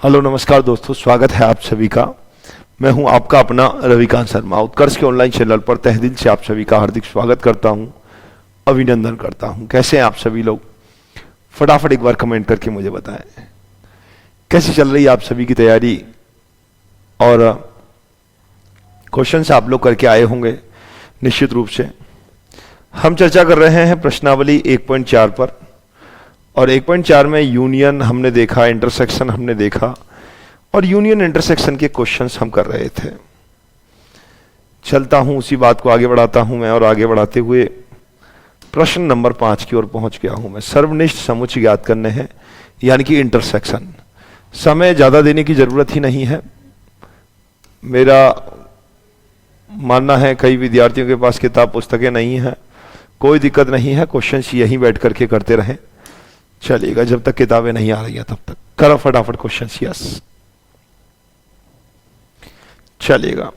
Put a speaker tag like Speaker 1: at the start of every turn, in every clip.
Speaker 1: Hello नमस्कार दोस्तों, स्वागत है आप सभी का। मैं हूं आपका अपना रविकांत शर्मा। उत्कर्ष के ऑनलाइन चैनल पर तहे दिल से आप सभी का हार्दिक स्वागत करता हूं, अभिनंदन करता हूं। कैसे हैं आप सभी लोग? फटाफट एक बार कमेंट करके मुझे बताएं कैसी चल रही है आप सभी की तैयारी। और क्वेश्चन आप लोग करके आए होंगे निश्चित रूप से। हम चर्चा कर रहे हैं प्रश्नावली 1.4 पर, और 1.4 में यूनियन हमने देखा, इंटरसेक्शन हमने देखा, और यूनियन इंटरसेक्शन के क्वेश्चंस हम कर रहे थे। चलता हूं, उसी बात को आगे बढ़ाता हूं मैं, और आगे बढ़ाते हुए प्रश्न नंबर 5 की ओर पहुंच गया हूं मैं। सर्वनिष्ठ समुच्चय ज्ञात करने हैं, यानी कि इंटरसेक्शन। समय ज्यादा देने की जरूरत ही नहीं है। मेरा मानना है कई विद्यार्थियों के पास किताब पुस्तकें नहीं है, कोई दिक्कत नहीं है, क्वेश्चंस यहीं बैठ करके करते रहें, चलिएगा। जब तक किताबें नहीं आ रही हैं तब तक करो फटाफट क्वेश्चंस। यस, चलिएगा।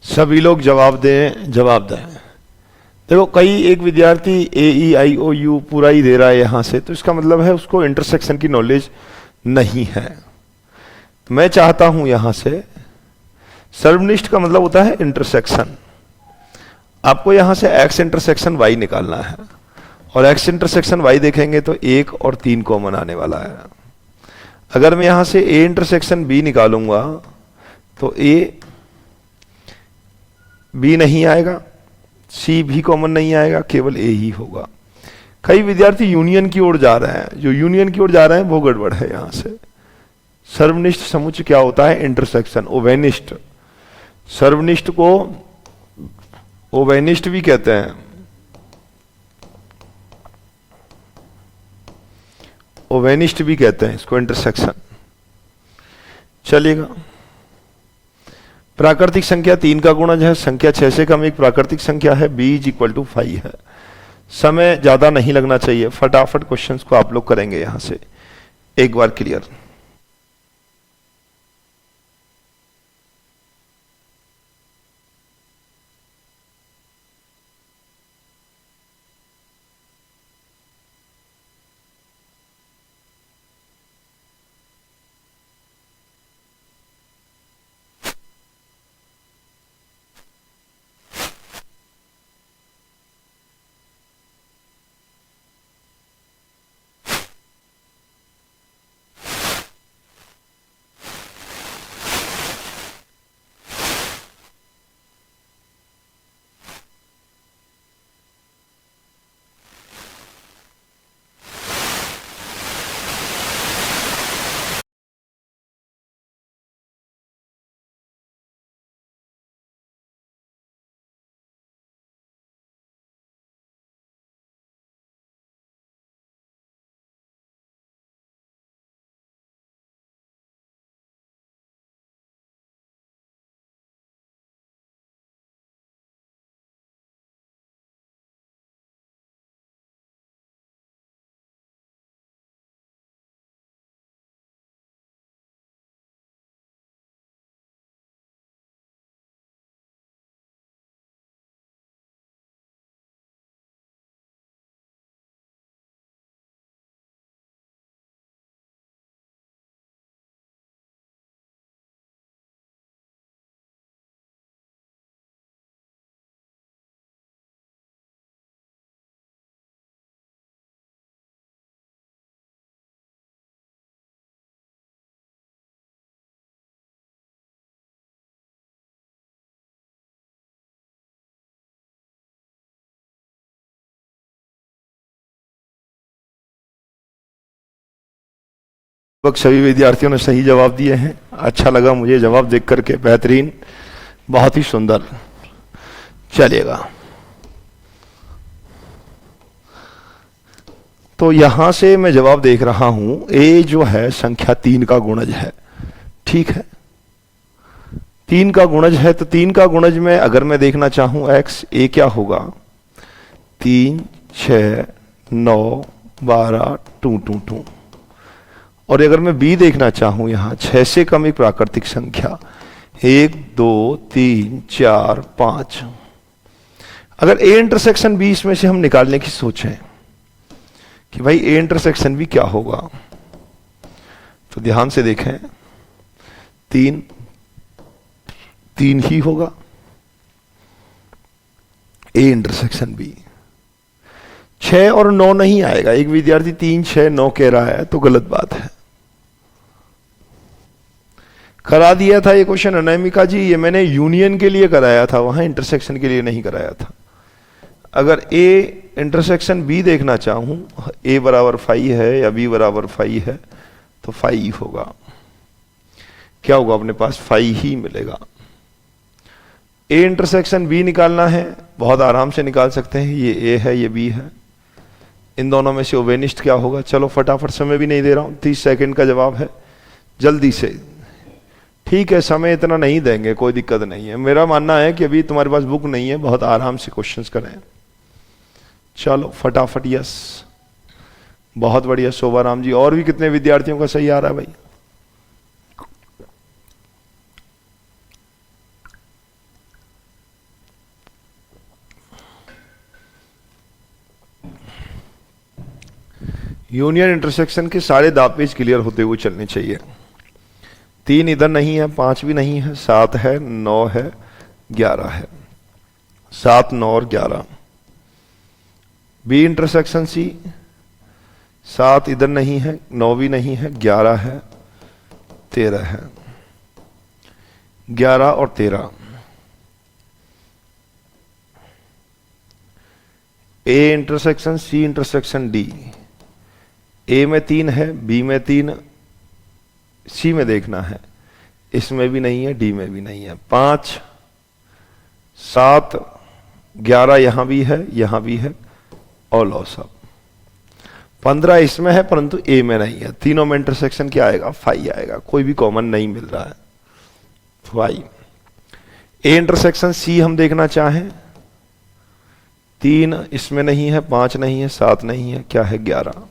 Speaker 1: सभी लोग जवाब दें, जवाब दें। देखो, कई एक विद्यार्थी ए ई आई ओ यू पूरा ही दे रहा है यहां से, तो इसका मतलब है उसको इंटरसेक्शन की नॉलेज नहीं है। तो मैं चाहता हूं यहां से, सर्वनिष्ठ का मतलब होता है इंटरसेक्शन। आपको यहां से एक्स इंटरसेक्शन वाई निकालना है, और एक्स इंटरसेक्शन वाई देखेंगे तो 1 और 3 कॉमन आने वाला है। अगर मैं यहां से ए इंटरसेक्शन बी निकालूंगा तो ए बी नहीं आएगा, सी भी कॉमन नहीं आएगा, केवल ए ही होगा। कई विद्यार्थी यूनियन की ओर जा रहे हैं, जो यूनियन की ओर जा रहे हैं वो गड़बड़ है। यहां से सर्वनिष्ठ समुच्चय क्या होता है? इंटरसेक्शन। ओवेनिष्ठ, सर्वनिष्ठ को ओवेनिष्ठ भी कहते हैं, ओवेनिष्ठ भी कहते हैं इसको, इंटरसेक्शन। चलिएगा। प्राकृतिक संख्या 3 का गुणज है, संख्या 6 से कम एक प्राकृतिक संख्या है, b इज इक्वल टू 5 है। समय ज्यादा नहीं लगना चाहिए, फटाफट क्वेश्चंस को आप लोग करेंगे यहां से एक बार क्लियर। लगभग सभी विद्यार्थियों ने सही जवाब दिए हैं। अच्छा लगा मुझे जवाब देख करके, बेहतरीन, बहुत ही सुंदर। चलिएगा, तो यहां से मैं जवाब देख रहा हूं, ए जो है संख्या 3 का गुणज है। ठीक है, 3 का गुणज है, तो 3 का गुणज में अगर मैं देखना चाहूं एक्स, ए क्या होगा, 3 6 9 12 2 2 2। और अगर मैं बी देखना चाहूं, यहां 6 से कम एक प्राकृतिक संख्या, 1 2 3 4 5। अगर ए इंटरसेक्शन बी इसमें से हम निकालने की सोचें कि भाई ए इंटरसेक्शन बी क्या होगा, तो ध्यान से देखें, 3 3 ही होगा ए इंटरसेक्शन बी। 6 और 9 नहीं आएगा। एक विद्यार्थी 3 6 9 कह रहा है तो गलत बात है। करा दिया था ये क्वेश्चन अनामिका जी, ये मैंने यूनियन के लिए कराया था, वहां इंटरसेक्शन के लिए नहीं कराया था। अगर ए इंटरसेक्शन बी देखना चाहूं, ए बराबर 5 है या बी बराबर 5 है, तो 5 होगा। क्या होगा अपने पास, 5 ही मिलेगा। ए इंटरसेक्शन बी निकालना है, बहुत आराम से निकाल सकते हैं। ये ए है, ये बी है, इन दोनों में से ओवेनिस्ट क्या होगा। चलो फटाफट, समय भी नहीं दे रहा हूं, 30 सेकंड का जवाब है, जल्दी से। ठीक है, समय इतना नहीं देंगे, कोई दिक्कत नहीं है। मेरा मानना है कि अभी तुम्हारे पास बुक नहीं है, बहुत आराम से क्वेश्चंस करें। चलो फटाफट, यस, बहुत बढ़िया शोभाराम जी। और भी कितने विद्यार्थियों का सही आ रहा है भाई? यूनियन इंटरसेक्शन के सारे दापेज क्लियर होते हुए चलने चाहिए। 3 इधर नहीं है, 5 भी नहीं है, 7 है, 9 है, 11 है, 7 9 और 11। बी इंटरसेक्शन सी, 7 इधर नहीं है, 9 भी नहीं है, 11 है, 13 है, 11 और 13। A intersection C intersection D, A में 3 है, बी में 3, सी में देखना है, इसमें भी नहीं है, डी में भी नहीं है। 5 7 11 यहां भी है, यहां भी है, ऑल ऑसम। 15 इसमें है परंतु ए में नहीं है। तीनों में इंटरसेक्शन क्या आएगा, 5 आएगा। कोई भी कॉमन नहीं मिल रहा है, 5। ए इंटरसेक्शन सी हम देखना चाहें, 3 इसमें नहीं है, 5 नहीं है, 7 नहीं है, क्या है, 11।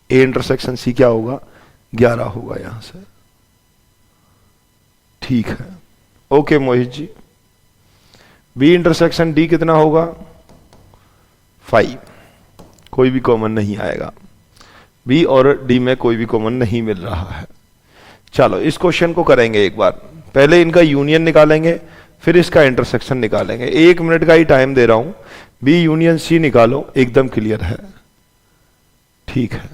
Speaker 1: ए इंटरसेक्शन सी क्या होगा, 11 होगा यहां से। ठीक है, okay Mohit ji. B intersection D कितना होगा, 5। कोई भी कॉमन नहीं आएगा, बी और डी में कोई भी कॉमन नहीं मिल रहा है। चलो इस क्वेश्चन को करेंगे एक बार, पहले इनका यूनियन निकालेंगे, फिर इसका इंटरसेक्शन निकालेंगे। 1 मिनट का ही टाइम दे रहा हूं। बी यूनियन सी निकालो, एकदम क्लियर है। ठीक है,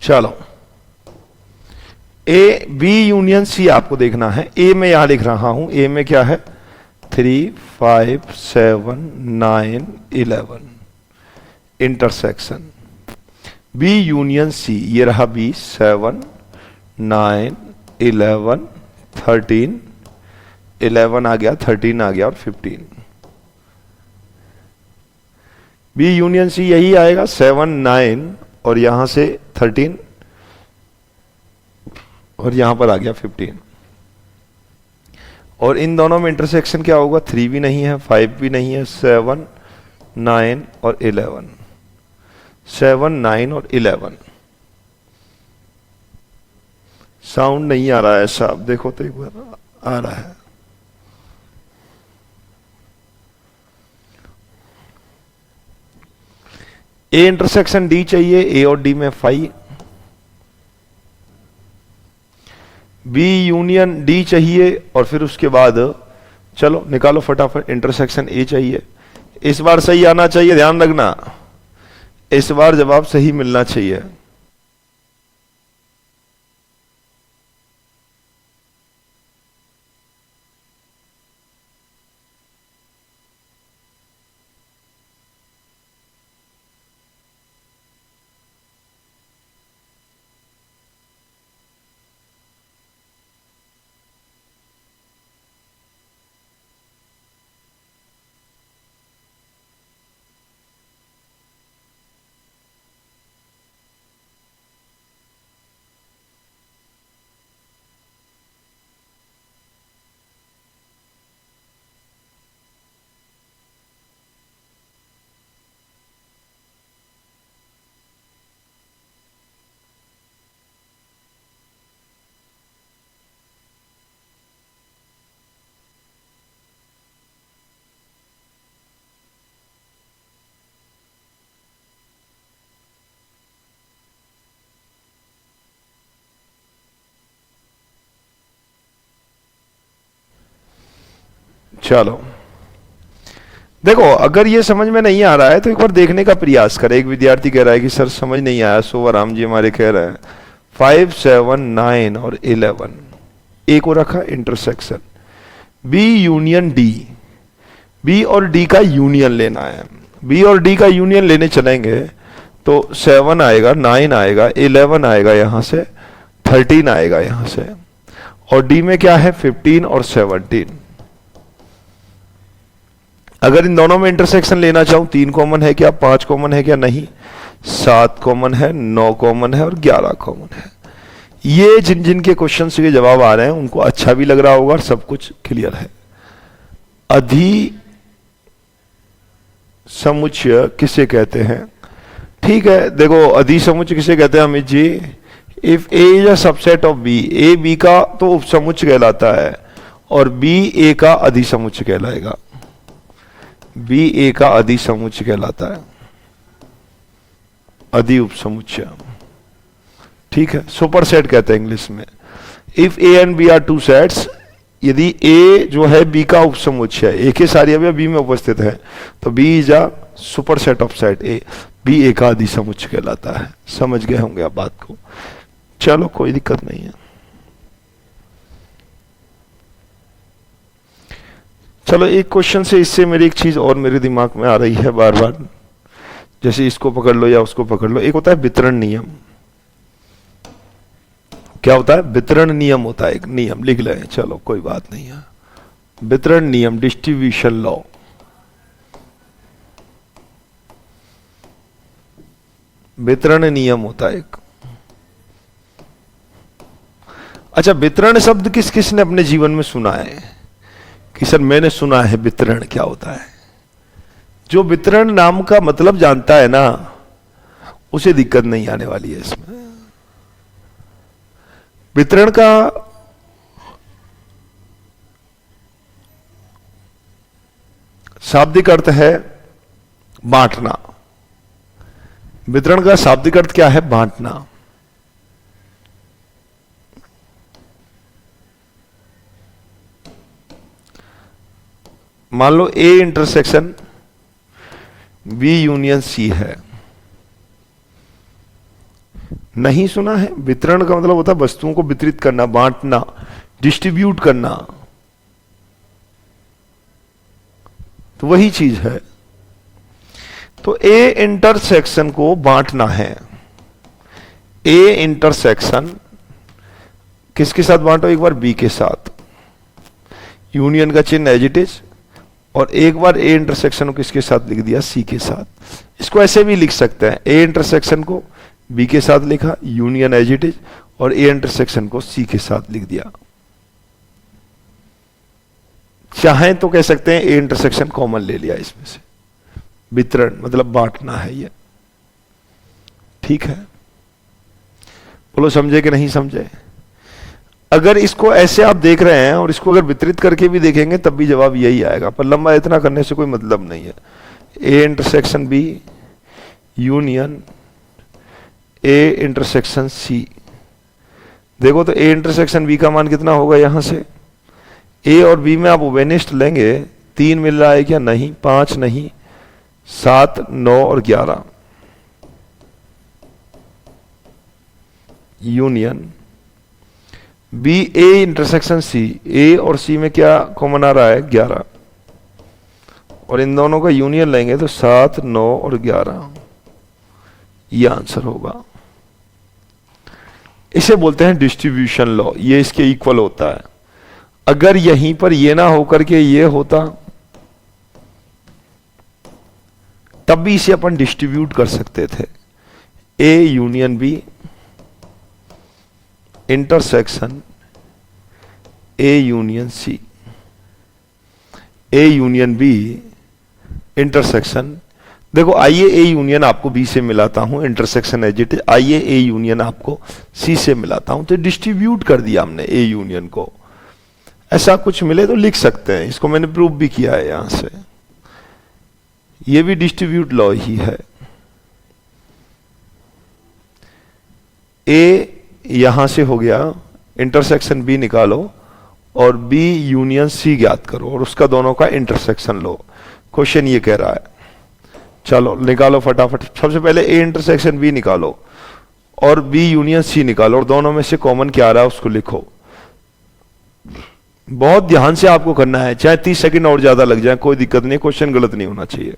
Speaker 1: चलो ए बी यूनियन सी आपको देखना है। ए में यहां लिख रहा हूं, ए में क्या है, 3 5 7 9 11 इंटरसेक्शन। बी यूनियन सी, ये रहा बी, 7 9 11 13, 11 आ गया, 13 आ गया और 15। बी यूनियन सी यही आएगा 7 9 और यहां से 13 और यहां पर आ गया 15। और इन दोनों में इंटरसेक्शन क्या होगा, 3 भी नहीं है 5 भी नहीं है, 7 9 और 11, 7 9 और 11। साउंड नहीं आ रहा है साहब, देखो तो एक बार आ रहा है। ए इंटरसेक्शन डी चाहिए, ए और डी में 5। बी यूनियन डी चाहिए और फिर उसके बाद चलो निकालो फटाफट, इंटरसेक्शन ए चाहिए। इस बार सही आना चाहिए, ध्यान रखना, इस बार जवाब सही मिलना चाहिए। चलो देखो, अगर ये समझ में नहीं आ रहा है तो एक बार देखने का प्रयास करें। एक विद्यार्थी कह रहा है कि सर समझ नहीं आया, सोवराम जी हमारे कह रहे हैं 5 7 9 और 11 ए को रखा intersection, B union D, B और डी का यूनियन लेना है। बी और डी का यूनियन लेने चलेंगे तो 7 आएगा, 9 आएगा, 11 आएगा, यहां से 13 आएगा यहां से, और डी में क्या है 15 और 17। अगर इन दोनों में इंटरसेक्शन लेना चाहूं, 3 कॉमन है क्या, 5 कॉमन है क्या, नहीं, 7 कॉमन है, 9 कॉमन है और 11 कॉमन है। ये जिन जिन के क्वेश्चन के जवाब आ रहे हैं उनको अच्छा भी लग रहा होगा और सब कुछ क्लियर है। अधि समुच्चय किसे कहते हैं, ठीक है, देखो अधि समुच्चय किसे कहते हैं Amit ji, if A is a subset of B, A B का तो उपसमुच्चय कहलाता है और बी ए का अधि समुच्चय कहलाएगा, बी ए का अधि समुच्चय कहलाता है, अधि उपसमुच्चय, ठीक है, सुपर सेट कहते हैं इंग्लिश में। If A and B are two sets, यदि ए जो है बी का उपसमुच्चय है, ए के सारे अवयव बी में उपस्थित है, तो B is a super set of set A, B A का अधि समुच्चय कहलाता है। समझ गए होंगे आप बात को, चलो कोई दिक्कत नहीं है। चलो एक क्वेश्चन से इससे मेरी एक चीज और मेरे दिमाग में आ रही है बार बार, जैसे इसको पकड़ लो या उसको पकड़ लो। एक होता है वितरण नियम, क्या होता है, वितरण नियम होता है, एक नियम लिख लें, चलो कोई बात नहीं है। वितरण नियम, डिस्ट्रीब्यूशन लॉ, वितरण नियम होता है एक। अच्छा, वितरण शब्द किस किस ने अपने जीवन में सुना है कि सर मैंने सुना है वितरण क्या होता है। जो वितरण नाम का मतलब जानता है ना, उसे दिक्कत नहीं आने वाली है इसमें। वितरण का शाब्दिक अर्थ है बांटना। वितरण का शाब्दिक अर्थ क्या है, बांटना। मान लो A intersection B union C है, नहीं सुना है। वितरण का मतलब होता है वस्तुओं को वितरित करना, बांटना, डिस्ट्रीब्यूट करना, तो वही चीज है। तो ए इंटरसेक्शन को बांटना है। ए इंटरसेक्शन किसके साथ बांटो, एक बार बी के साथ, यूनियन का चिन्ह एज इट इज, और एक बार ए इंटरसेक्शन को किसके साथ लिख दिया, सी के साथ। इसको ऐसे भी लिख सकते हैं, ए इंटरसेक्शन को बी के साथ लिखा यूनियन एज इट इज, और ए इंटरसेक्शन को सी के साथ लिख दिया। चाहें तो कह सकते हैं ए इंटरसेक्शन कॉमन ले लिया इसमें से, वितरण मतलब बांटना है ये। ठीक है, बोलो समझे कि नहीं समझे? अगर इसको ऐसे आप देख रहे हैं और इसको अगर वितरित करके भी देखेंगे तब भी जवाब यही आएगा, पर लंबा इतना करने से कोई मतलब नहीं है। A intersection B union A intersection C, देखो तो ए इंटरसेक्शन बी का मान कितना होगा, यहां से ए और बी में आप ओवेनिस्ट लेंगे, 3 मिल रहा है क्या? नहीं। 5 नहीं, 7, 9 और 11 union B A intersection C, A और सी में क्या कॉमन आ रहा है? 11, और इन दोनों का यूनियन लेंगे तो 7, 9 और 11, ये आंसर होगा। इसे बोलते हैं डिस्ट्रीब्यूशन लॉ, ये इसके इक्वल होता है। अगर यहीं पर ये ना होकर के ये होता तब भी इसे अपन डिस्ट्रीब्यूट कर सकते थे। A union B intersection A union C, A union B intersection, देखो आइए ए यूनियन आपको बी से मिलाता हूं, इंटरसेक्शन एज इट इज, आइए ए यूनियन आपको सी से मिलाता हूं, तो डिस्ट्रीब्यूट कर दिया हमने ए यूनियन को। ऐसा कुछ मिले तो लिख सकते हैं, इसको मैंने प्रूव भी किया है यहां से, ये भी डिस्ट्रीब्यूट लॉ ही है। ए यहां से हो गया, इंटरसेक्शन बी निकालो और बी यूनियन सी ज्ञात करो और उसका दोनों का इंटरसेक्शन लो। क्वेश्चन ये कह रहा है, चलो निकालो फटाफट। सबसे पहले ए इंटरसेक्शन बी निकालो और बी यूनियन सी निकालो और दोनों में से कॉमन क्या आ रहा है उसको लिखो। बहुत ध्यान से आपको करना है, चाहे 30 सेकंड और ज्यादा लग जाए कोई दिक्कत नहीं, क्वेश्चन गलत नहीं होना चाहिए।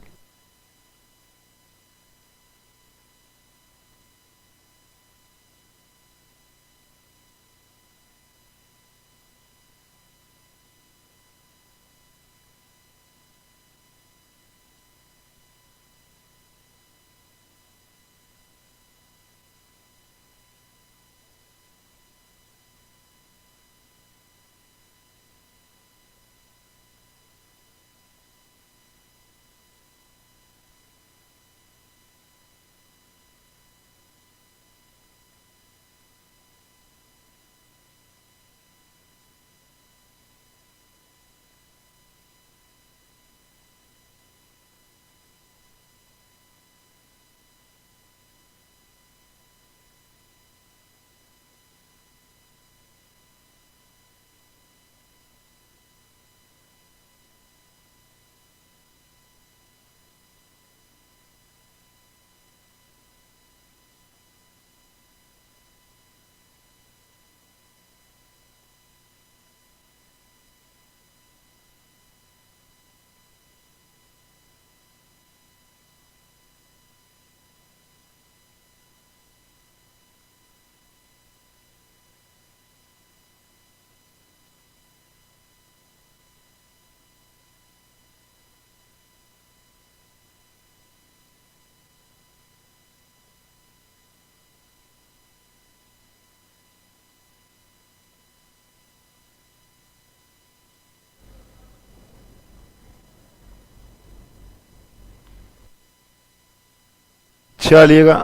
Speaker 1: चलिएगा,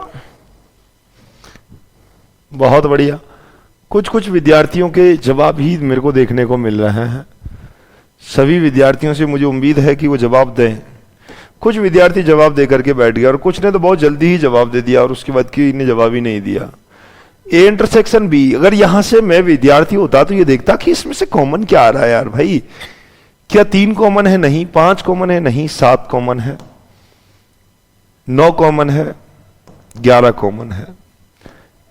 Speaker 1: बहुत बढ़िया। कुछ कुछ विद्यार्थियों के जवाब ही मेरे को देखने को मिल रहे हैं। सभी विद्यार्थियों से मुझे उम्मीद है कि वो जवाब दें। कुछ विद्यार्थी जवाब दे करके बैठ गया और कुछ ने तो बहुत जल्दी ही जवाब दे दिया और उसके बाद की ने जवाब ही नहीं दिया। ए इंटरसेक्शन बी, अगर यहां से मैं विद्यार्थी होता तो ये देखता कि इसमें से कॉमन क्या आ रहा है यार भाई, क्या 3 कॉमन है? नहीं। 5 कॉमन है? नहीं। 7 कॉमन है? 9 कॉमन है? 11 कॉमन है।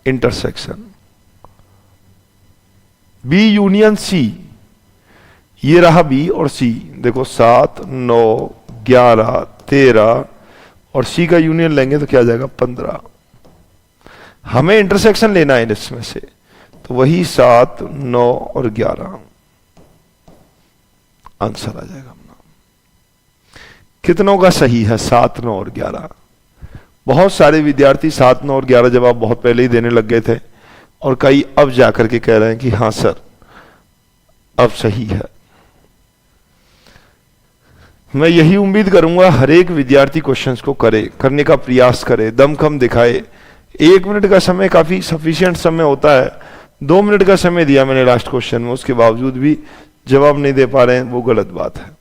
Speaker 1: इंटरसेक्शन बी यूनियन सी, ये रहा बी और सी, देखो 7, 9, 11, 13 और सी का यूनियन लेंगे तो क्या आ जाएगा? 15। हमें इंटरसेक्शन लेना है इसमें से, तो वही 7, 9 और 11 आंसर आ जाएगा अपना। कितनों का सही है? 7, 9 और 11। बहुत सारे विद्यार्थी 7, 9 और 11 जवाब बहुत पहले ही देने लग गए थे, और कई अब जाकर के कह रहे हैं कि हाँ सर अब सही है। मैं यही उम्मीद करूंगा हर एक विद्यार्थी क्वेश्चंस को करने का प्रयास करे, दमखम दिखाए। 1 मिनट का समय काफी सफिशिएंट समय होता है। 2 मिनट का समय दिया मैंने लास्ट क्वेश्चन में, उसके बावजूद भी जवाब नहीं दे पा रहे हैं, वो गलत बात है।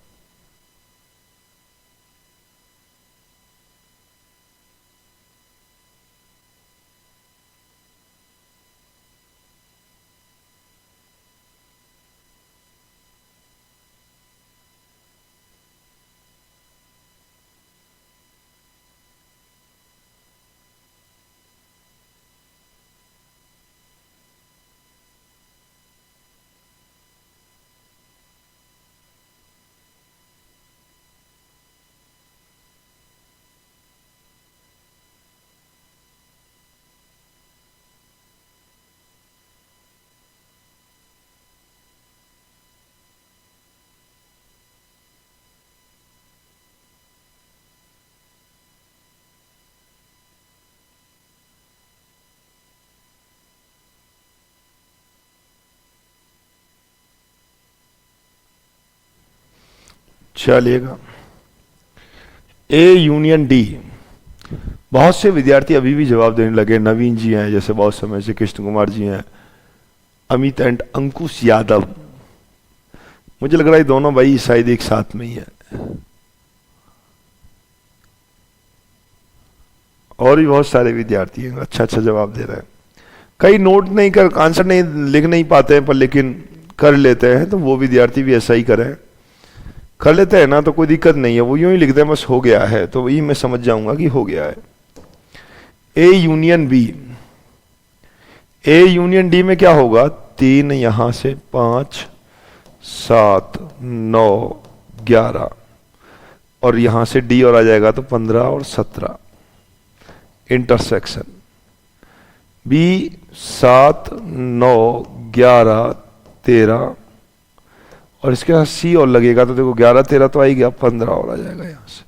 Speaker 1: चलिएगा, ए यूनियन डी। बहुत से विद्यार्थी अभी भी जवाब देने लगे। नवीन जी हैं, जैसे बहुत समय से कृष्ण कुमार जी हैं, अमित एंड अंकुश यादव। मुझे लग रहा है दोनों भाई शायद एक साथ में ही है। और भी बहुत सारे विद्यार्थी हैं अच्छा अच्छा जवाब दे रहे हैं। कई नोट नहीं कर, आंसर नहीं लिख नहीं पाते हैं, पर लेकिन कर लेते हैं, तो वो विद्यार्थी भी ऐसा ही करें। कर लेते हैं ना तो कोई दिक्कत नहीं है, वो यूं ही लिखते हैं बस हो गया है, तो वही मैं समझ जाऊंगा कि हो गया है। A union B. A union D में क्या होगा? 3 यहां से 5, 7, 9, 11 और यहां से डी और आ जाएगा तो 15 और 17। इंटरसेक्शन बी 7, 9, 11, 13 और इसके साथ सी और लगेगा तो देखो 11, 13 तो आई गया, 15 और आ जाएगा यहां से।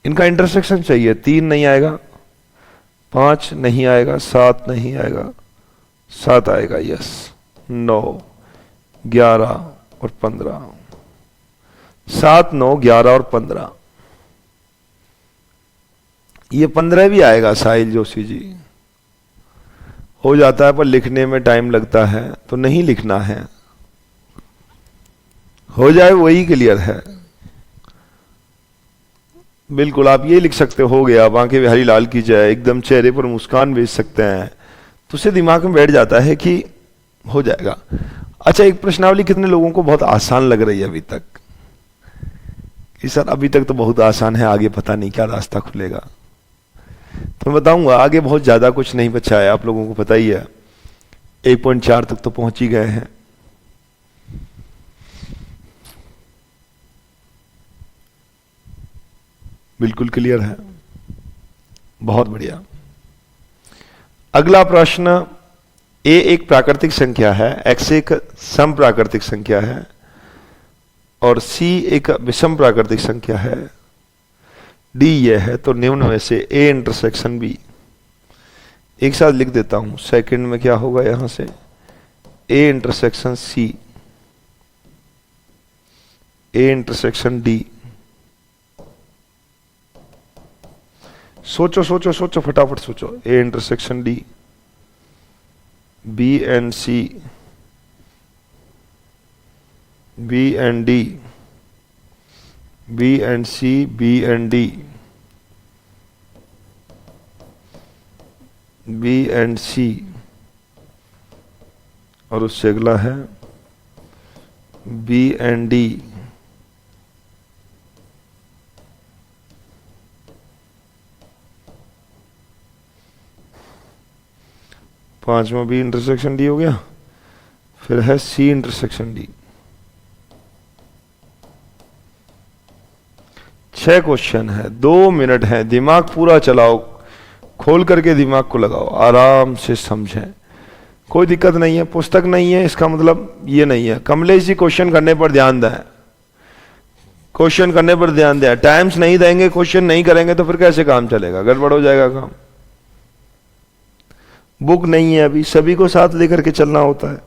Speaker 1: इनका इंटरसेक्शन चाहिए। 3 नहीं आएगा, 5 नहीं आएगा, 7 नहीं आएगा, 7 आएगा, यस। 9, 11 और 15। 7, 9, 11 और 15। ये 15 भी आएगा साहिल जोशी जी। हो जाता है पर लिखने में टाइम लगता है, तो नहीं लिखना है, हो जाए वही क्लियर है। बिल्कुल आप ये लिख सकते हो गया, आंखें बिहारी लाल की जय, एकदम चेहरे पर मुस्कान भेज सकते हैं, तो उससे दिमाग में बैठ जाता है कि हो जाएगा। अच्छा, एक प्रश्नावली कितने लोगों को बहुत आसान लग रही है अभी तक? कि सर अभी तक तो बहुत आसान है, आगे पता नहीं क्या रास्ता खुलेगा। तो मैं बताऊंगा आगे बहुत ज्यादा कुछ नहीं बचा है, आप लोगों को पता ही है। 1.4 तक तो पहुंच ही गए हैं। बिल्कुल क्लियर है, बहुत बढ़िया। अगला प्रश्न, ए एक प्राकृतिक संख्या है, एक्स एक सम प्राकृतिक संख्या है और सी एक विषम प्राकृतिक संख्या है, डी यह है, तो निम्न में से ए इंटरसेक्शन बी। एक साथ लिख देता हूं, सेकंड में क्या होगा यहां से, A intersection C, A intersection D. सोचो सोचो सोचो, फटाफट सोचो। A intersection D, B and C, B and D, B and C, B and D, B and C, और उससे अगला है बी एंड डी। पांचवा बी इंटरसेक्शन डी हो गया, फिर है सी इंटरसेक्शन डी। 6 क्वेश्चन है, 2 मिनट है, दिमाग पूरा चलाओ, खोल करके दिमाग को लगाओ, आराम से समझें, कोई दिक्कत नहीं है। पुस्तक नहीं है इसका मतलब ये नहीं है। कमलेश जी क्वेश्चन करने पर ध्यान दें, क्वेश्चन करने पर ध्यान दें। टाइम्स नहीं देंगे, क्वेश्चन नहीं करेंगे तो फिर कैसे काम चलेगा, गड़बड़ हो जाएगा काम। बुक नहीं है अभी, सभी को साथ लेकर के चलना होता है।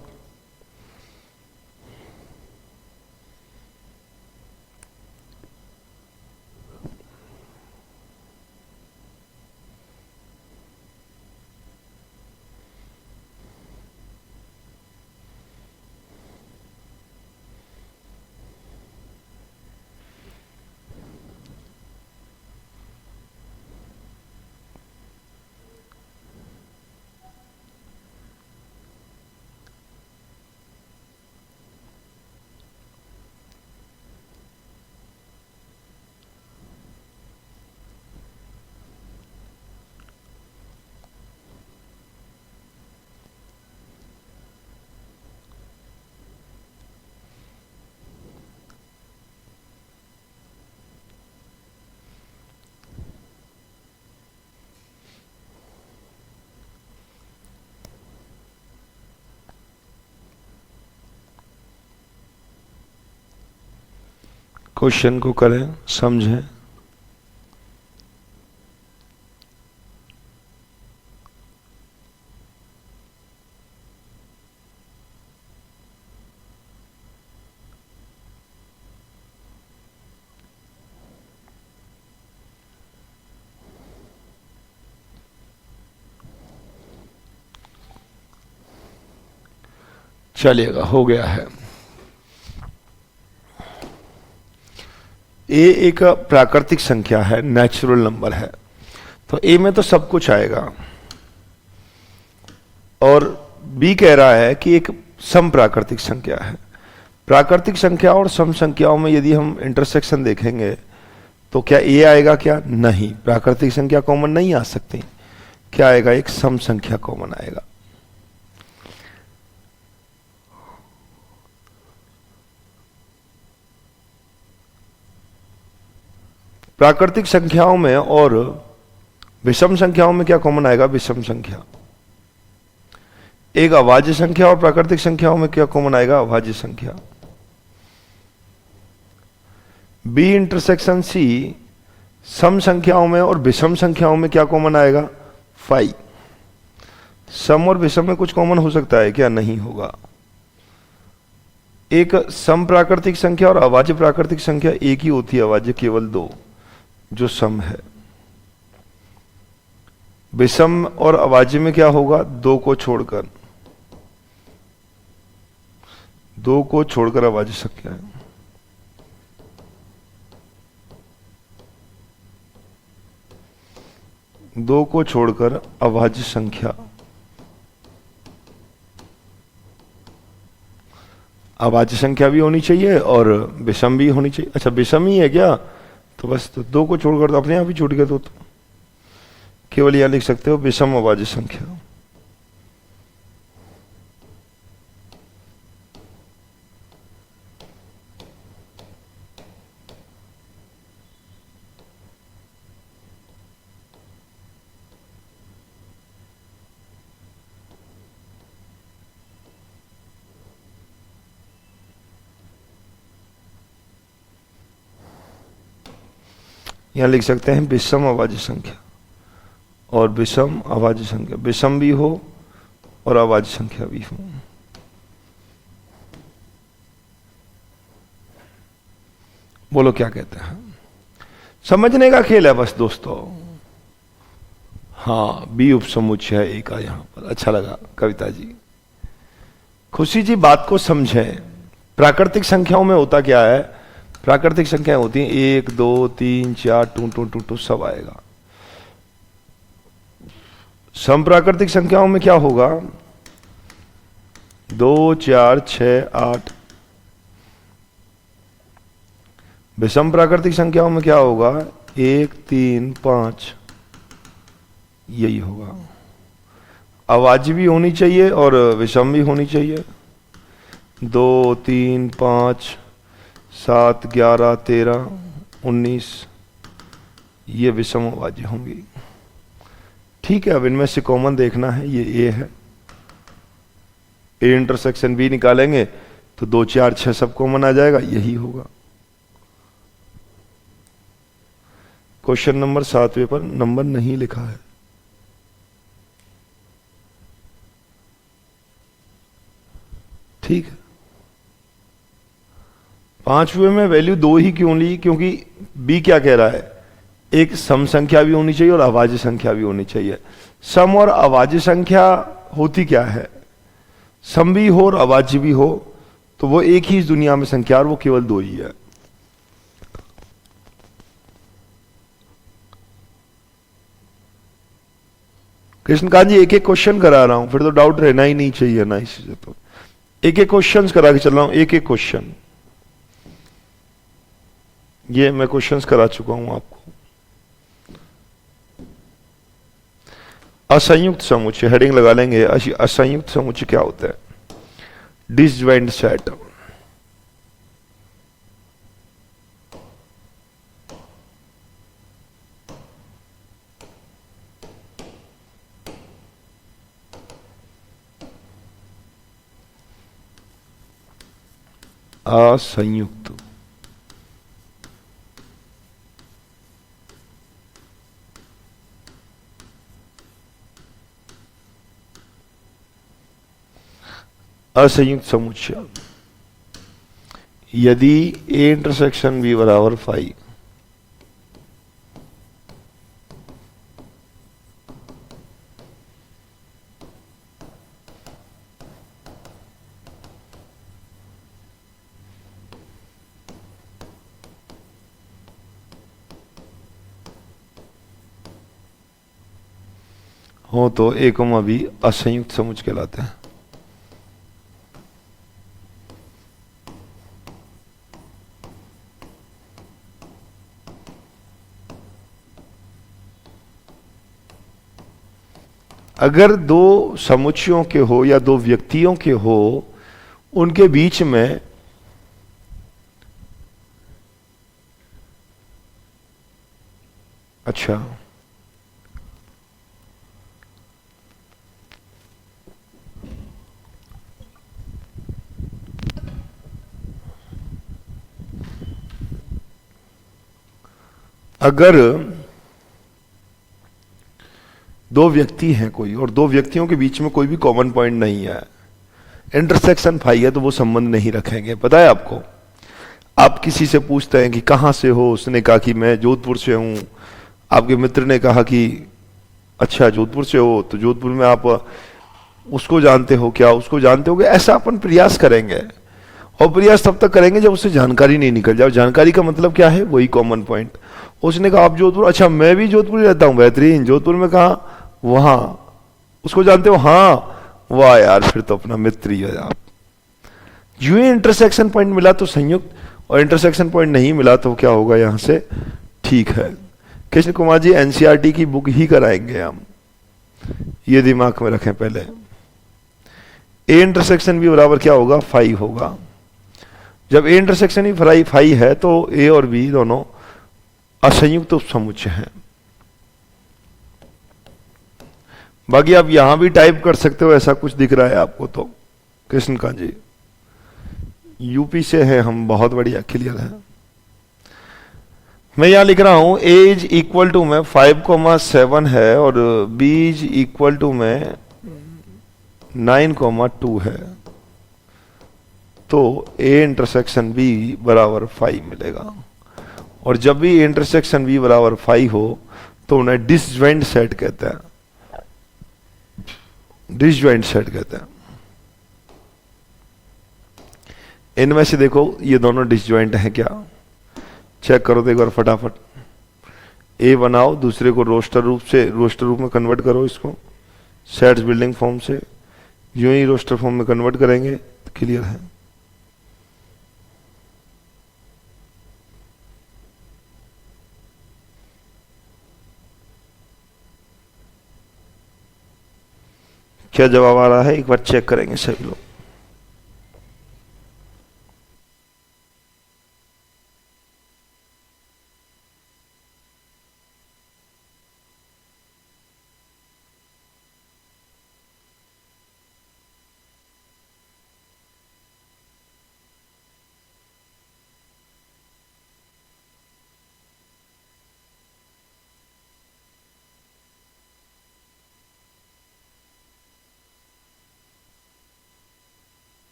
Speaker 1: क्वेश्चन को करें, समझें। चलिएगा, हो गया है। ए एक प्राकृतिक संख्या है, नेचुरल नंबर है, तो ए में तो सब कुछ आएगा। और बी कह रहा है कि एक सम प्राकृतिक संख्या है। प्राकृतिक संख्या और सम संख्याओं में यदि हम इंटरसेक्शन देखेंगे तो क्या ए आएगा? क्या नहीं, प्राकृतिक संख्या कॉमन नहीं आ सकती। क्या आएगा? एक सम संख्या कॉमन आएगा। प्राकृतिक संख्याओं में और विषम संख्याओं में क्या कॉमन आएगा? विषम संख्या। एक अभाज्य संख्या और प्राकृतिक संख्याओं में क्या कॉमन आएगा? अभाज्य संख्या। बी इंटरसेक्शन सी सम संख्याओं में और विषम संख्याओं में क्या कॉमन आएगा? फाई। सम और विषम में कुछ कॉमन हो सकता है क्या? नहीं होगा। एक सम प्राकृतिक संख्या और अभाज्य प्राकृतिक संख्या एक ही होती है, अभाज्य केवल दो, जो सम है। विषम और अभाज्य में क्या होगा? दो को छोड़कर, दो को छोड़कर अभाज्य संख्या है। दो को छोड़कर अभाज्य संख्या। अभाज्य संख्या भी होनी चाहिए और विषम भी होनी चाहिए। अच्छा, विषम ही है क्या? तो बस तो दो को छोड़कर तो अपने आप ही छूट गया। तो केवल यहां लिख सकते हो विषम अभाज्य संख्या। यहां लिख सकते हैं विषम अभाज्य संख्या और विषम अभाज्य संख्या। विषम भी हो और अभाज्य संख्या भी हो। बोलो क्या कहते हैं? समझने का खेल है बस दोस्तों। हाँ, बी उपसमुच्चय है ए का यहां पर। अच्छा लगा कविता जी, खुशी जी। बात को समझें। प्राकृतिक संख्याओं में होता क्या है? प्राकृतिक संख्याएं होती हैं 1 2 3 4 टू टू टू टू सब आएगा। सम प्राकृतिक संख्याओं में क्या होगा? 2 4 6 8। विषम प्राकृतिक संख्याओं में क्या होगा? 1 3 5। यही होगा। अभाज्य भी होनी चाहिए और विषम भी होनी चाहिए। 2 3 5 7 11 13 19, ये विषम अभाज्य होंगी। ठीक है, अब इनमें से कॉमन देखना है। ये ए है, ए इंटरसेक्शन बी निकालेंगे तो 2 4 6 सब कॉमन आ जाएगा, यही होगा। क्वेश्चन नंबर 7वें पर नंबर नहीं लिखा है। ठीक है, 5वें में वैल्यू 2 ही क्यों ली? क्योंकि बी क्या कह रहा है, एक सम संख्या भी होनी चाहिए और अभाज्य संख्या भी होनी चाहिए। सम और अभाज्य संख्या होती क्या है, सम भी हो और अभाज्य भी हो, तो वो एक ही इस दुनिया में संख्या, और वो केवल 2 ही है। कृष्णकांत जी एक एक क्वेश्चन करा रहा हूं, फिर तो डाउट रहना ही नहीं चाहिए ना, इससे तो एक एक क्वेश्चन करा के चल रहा हूं, एक एक क्वेश्चन। ये मैं क्वेश्चंस करा चुका हूं आपको। असंयुक्त समुच्चय हेडिंग लगा लेंगे। असंयुक्त समुच्चय क्या होता है? Disjoint set. असंयुक्त असंयुक्त समुच्चय यदि ए इंटरसेक्शन बी बराबर 5, हो तो ए कोमा बी असंयुक्त समुच्चय कहलाते हैं। अगर दो समुच्चयों के हो या दो व्यक्तियों के हो, उनके बीच में अच्छा अगर दो व्यक्ति हैं कोई, और दो व्यक्तियों के बीच में कोई भी कॉमन पॉइंट नहीं है, इंटरसेक्शन 5 है, तो वो संबंध नहीं रखेंगे। पता है आपको, आप किसी से पूछते हैं कि कहां से हो, उसने कहा कि मैं जोधपुर से हूं। आपके मित्र ने कहा कि अच्छा जोधपुर से हो, तो जोधपुर में आप उसको जानते हो क्या, उसको जानते हो, ऐसा अपन प्रयास करेंगे। और प्रयास तब तक करेंगे जब उससे जानकारी नहीं निकल जाए। जानकारी का मतलब क्या है, वही कॉमन पॉइंट। उसने कहा आप जोधपुर, अच्छा मैं भी जोधपुर ही रहता हूं, बेहतरीन, जोधपुर में कहा, वहां, उसको जानते हो, हाँ, वाह यार, फिर तो अपना मित्र ही है आप। जो ही इंटरसेक्शन पॉइंट मिला तो संयुक्त, और इंटरसेक्शन पॉइंट नहीं मिला तो क्या होगा यहां से, ठीक है। कृष्ण कुमार जी एनसीईआरटी की बुक ही कराएंगे हम, ये दिमाग में रखें पहले। ए इंटरसेक्शन भी बराबर क्या होगा, 5 होगा। जब ए इंटरसेक्शन ही 5 है तो ए और बी दोनों असंयुक्त उपसमुच्चय हैं। बाकी आप यहां भी टाइप कर सकते हो, ऐसा कुछ दिख रहा है आपको तो। कृष्णकांत जी यूपी से हैं हम, बहुत बढ़िया, क्लियर है। मैं यहां लिख रहा हूं ए इज इक्वल टू में 5,7 है और बी इज इक्वल टू में 9,2 है, तो ए इंटरसेक्शन बी बराबर 5 मिलेगा। और जब भी इंटरसेक्शन बी बराबर 5 हो तो उन्हें डिसजॉइंट सेट कहते हैं, डिसजॉइंट सेट कहते हैं। इनमें से देखो ये दोनों डिसजॉइंट हैं क्या, चेक करो तो एक बार फटाफट। ए बनाओ, दूसरे को रोस्टर रूप में कन्वर्ट करो, इसको सेट्स बिल्डिंग फॉर्म से यूं ही रोस्टर फॉर्म में कन्वर्ट करेंगे तो क्लियर है। क्या जवाब आ रहा है, एक बार चेक करेंगे सभी लोग।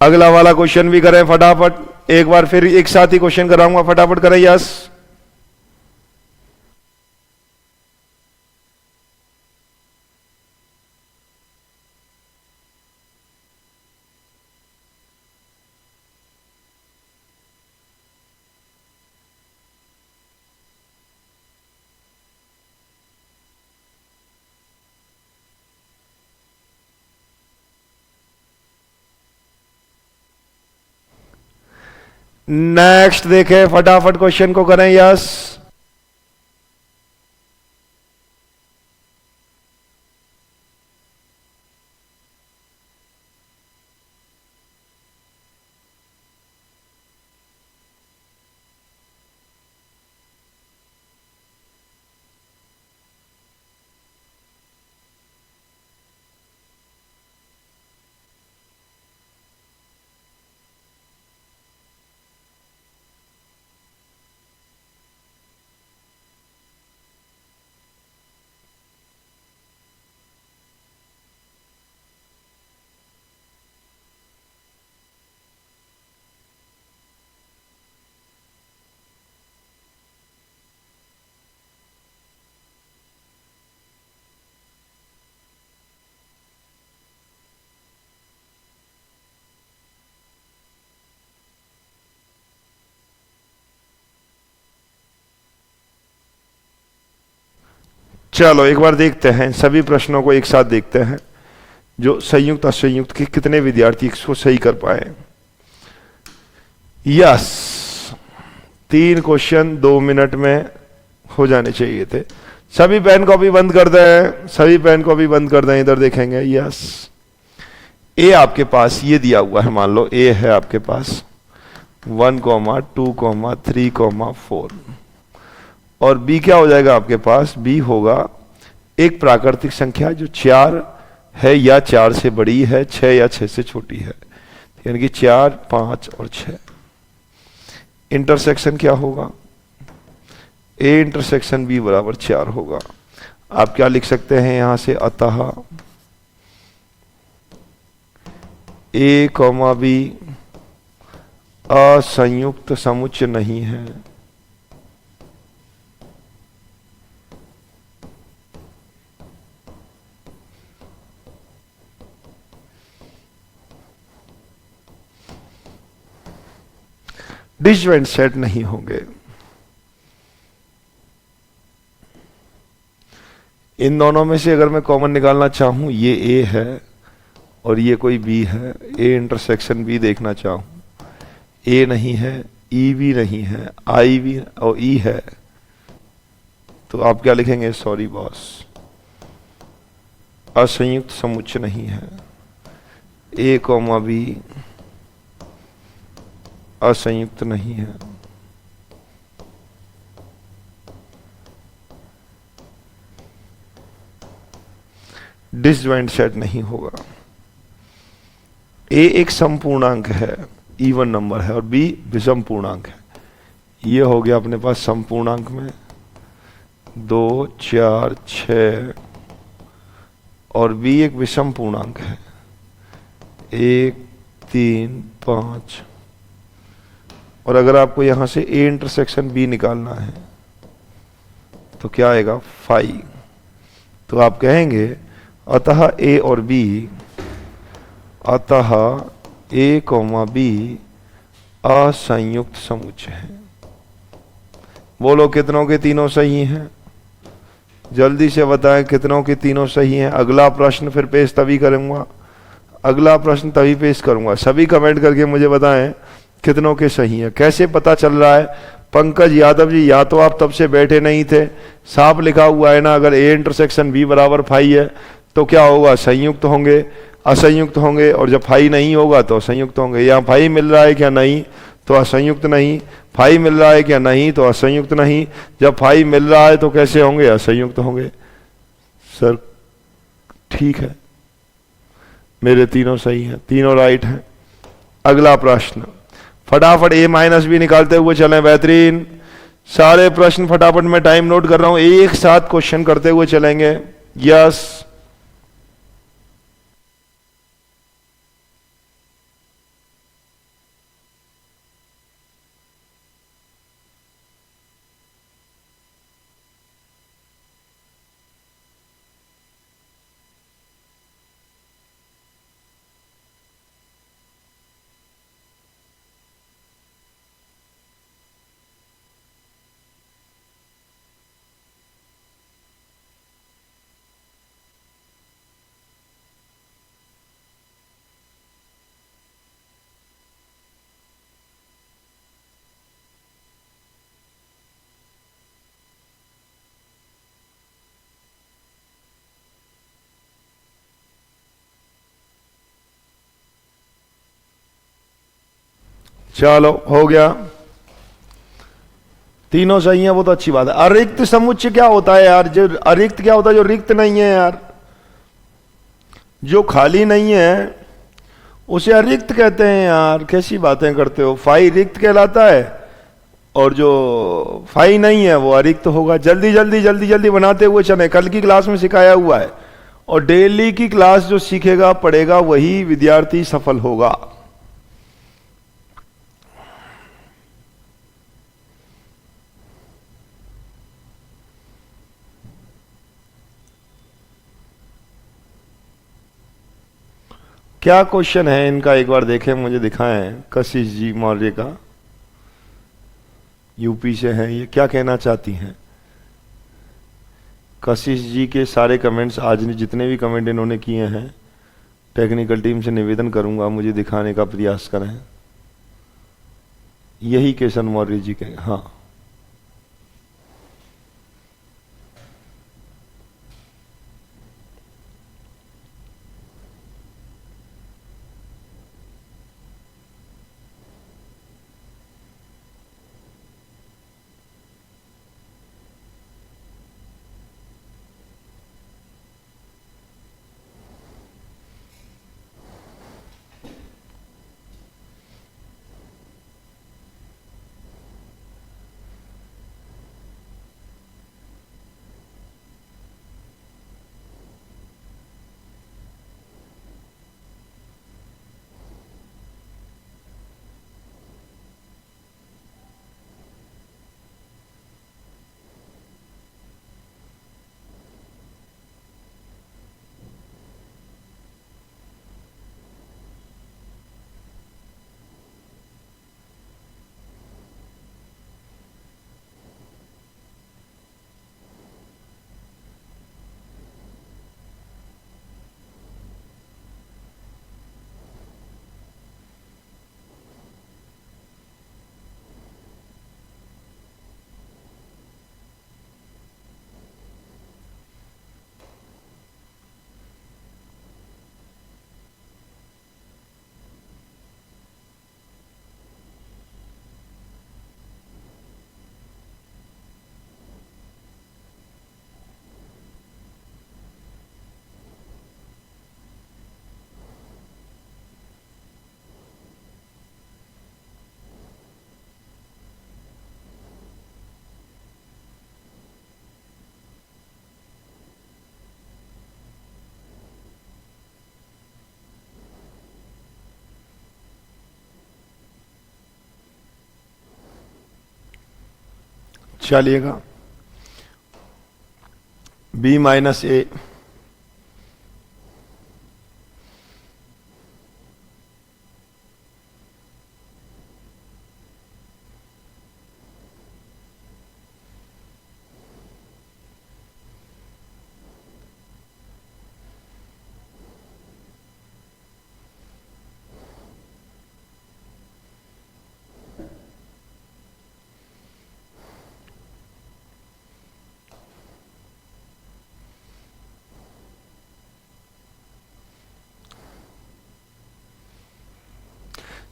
Speaker 1: अगला वाला क्वेश्चन भी करें फटाफट, एक बार फिर एक साथ ही क्वेश्चन कराऊंगा, फटाफट करें। यस, नेक्स्ट देखें, फटाफट क्वेश्चन को करें। यस, चलो एक बार देखते हैं, सभी प्रश्नों को एक साथ देखते हैं, जो संयुक्त असंयुक्त के कितने विद्यार्थी इसको सही कर पाए। यस, 3 क्वेश्चन 2 मिनट में हो जाने चाहिए थे। सभी पेन कॉपी बंद कर दें, सभी पेन कॉपी बंद कर दें, इधर देखेंगे। यस, ए आपके पास ये दिया हुआ है, मान लो ए है आपके पास 1, 2, 3, 4, और बी क्या हो जाएगा आपके पास? बी होगा एक प्राकृतिक संख्या जो 4 है या 4 से बड़ी है, 6 या 6 से छोटी है, यानी कि 4, 5 और 6। इंटरसेक्शन क्या होगा? ए इंटरसेक्शन बी बराबर 4 होगा। आप क्या लिख सकते हैं यहां से? अतः ए कॉमा बी असंयुक्त समुच्चय नहीं है। डिसजॉइंट सेट नहीं होंगे। इन दोनों में से अगर मैं कॉमन निकालना चाहूं, ये ए है और ये कोई बी है, ए इंटरसेक्शन बी देखना चाहूं, ए नहीं है, ई भी नहीं है, आई भी और ई है, तो आप क्या लिखेंगे? सॉरी बॉस, असंयुक्त समुच्चय नहीं है। ए कॉमा बी असंयुक्त नहीं है। डिसजॉइंट सेट नहीं होगा। ए एक संपूर्णांक है, इवन नंबर है, और बी विषम पूर्णांक है। ये हो गया अपने पास संपूर्णांक में 2, 4, 6, और बी एक विषम पूर्णांक है 1, 3, 5। और अगर आपको यहां से ए इंटरसेक्शन बी निकालना है तो क्या आएगा? 5। तो आप कहेंगे अतः ए और बी, अतः ए कॉमा बी असंयुक्त समुच्चय है। बोलो कितनों के तीनों सही हैं? जल्दी से बताएं कितनों के तीनों सही हैं। अगला प्रश्न फिर पेश तभी करूंगा, अगला प्रश्न तभी पेश करूंगा। सभी कमेंट करके मुझे बताएं कितनों के सही है। कैसे पता चल रहा है? पंकज यादव जी, या तो आप तब से बैठे नहीं थे, साफ लिखा हुआ है ना, अगर ए इंटरसेक्शन बी बराबर 5 है तो क्या होगा? संयुक्त होंगे, असंयुक्त होंगे, और जब 5 नहीं होगा तो संयुक्त होंगे। यहाँ 5 मिल रहा है क्या? नहीं, तो असंयुक्त नहीं। 5 मिल रहा है क्या? नहीं, तो असंयुक्त नहीं। जब 5 मिल रहा है तो कैसे होंगे? असंयुक्त होंगे। सर ठीक है, मेरे तीनों सही हैं, तीनों राइट हैं। अगला प्रश्न फटाफट ए माइनस बी निकालते हुए चलें। बेहतरीन, सारे प्रश्न फटाफट मैं टाइम नोट कर रहा हूं, एक साथ क्वेश्चन करते हुए चलेंगे। यस, चलो हो गया, तीनों सही है, वो तो अच्छी बात है। अरिक्त समुच्चय क्या होता है यार? जो अरिक्त क्या होता है? जो रिक्त नहीं है यार, जो खाली नहीं है उसे अरिक्त कहते हैं यार। कैसी बातें करते हो? फाई रिक्त कहलाता है और जो फाई नहीं है वो अरिक्त होगा। जल्दी जल्दी जल्दी जल्दी बनाते हुए चले, कल की क्लास में सिखाया हुआ है, और डेली की क्लास जो सीखेगा पढ़ेगा वही विद्यार्थी सफल होगा। क्या क्वेश्चन है इनका, एक बार देखें, मुझे दिखाएं। कशिश जी मौर्य का, यूपी से है ये, क्या कहना चाहती हैं? कशिश जी के सारे कमेंट्स, आज जितने भी कमेंट इन्होंने किए हैं, टेक्निकल टीम से निवेदन करूंगा मुझे दिखाने का प्रयास करें। यही किशन मौर्य जी के, हाँ। चलिएगा, बी माइनस ए,